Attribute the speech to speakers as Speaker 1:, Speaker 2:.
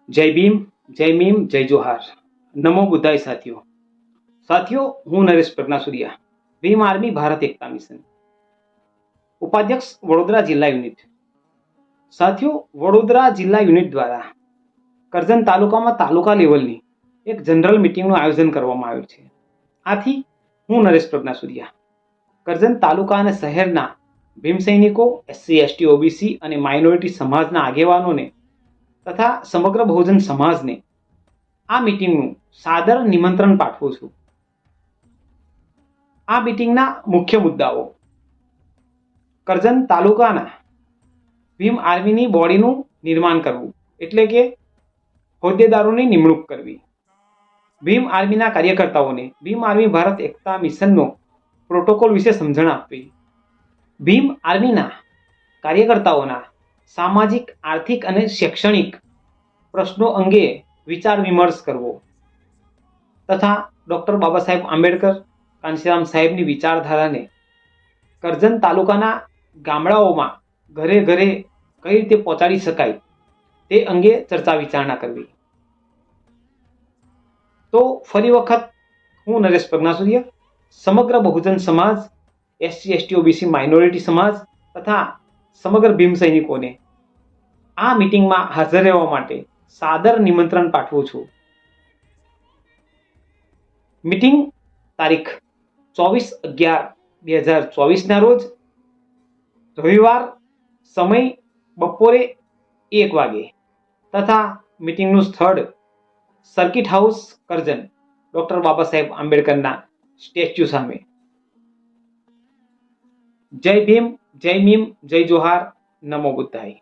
Speaker 1: જય ભીમ, જય મીમ, જય જોહાર. નમો બુદ્ધાય સાથીઓ, હું નરેશ પ્રજ્ઞાસુરિયા, ભીમ આર્મી ભારત એકતા મિશન, ઉપાધ્યક્ષ વડોદરા જિલ્લા યુનિટ. સાથીઓ, વડોદરા જિલ્લા યુનિટ દ્વારા કરજણ તાલુકામાં તાલુકા લેવલની એક જનરલ મિટિંગનું આયોજન કરવામાં આવ્યું છે. આથી હું નરેશ પ્રજ્ઞાસુરિયા કરજણ તાલુકા અને શહેરના ભીમ સૈનિકો, SC, ST, OBC અને માઇનોરિટી સમાજના આગેવાનોને તથા સમગ્ર બહુજન સમાજને આ મિટિંગનું સાદર નિમંત્રણ પાઠવું છું. આ મિટિંગના મુખ્ય મુદ્દાઓ: કરજણ તાલુકાના ભીમ આર્મીની બોડીનું નિર્માણ કરવું, એટલે કે હોદ્દેદારોની નિમણૂક કરવી. ભીમ આર્મીના કાર્યકર્તાઓને ભીમ આર્મી ભારત એકતા મિશનનો પ્રોટોકોલ વિશે સમજણ આપવી. ભીમ આર્મીના કાર્યકર્તાઓના સામાજિક, આર્થિક અને શૈક્ષણિક પ્રશ્નો અંગે વિચાર વિમર્શ કરવો તથા ડૉક્ટર બાબા સાહેબ આંબેડકર, કાંશીરામ સાહેબની વિચારધારાને કરજણ તાલુકાના ગામડાઓમાં ઘરે ઘરે કઈ રીતે પહોંચાડી શકાય તે અંગે ચર્ચા વિચારણા કરવી. તો ફરી વખત હું નરેશ પ્રજ્ઞાસુરિયા સમગ્ર Bahujan Samaj, SC, ST, OBC minority સમાજ તથા સમગ્ર ભીમ સૈનિકોને આ મિટિંગમાં હાજર રહેવા માટે સાદર નિમંત્રણ પાઠવું છું. મિટિંગ તારીખ 24/11/2024 ના રોજ રવિવાર, સમય બપોરે 1 વાગે તથા મિટિંગનું સ્થળ circuit house Karjan, doctor Baba Saheb આંબેડકરના statue સામે. જય ભીમ, જય મીમ, જય જોહાર. નમો બુદ્ધાય.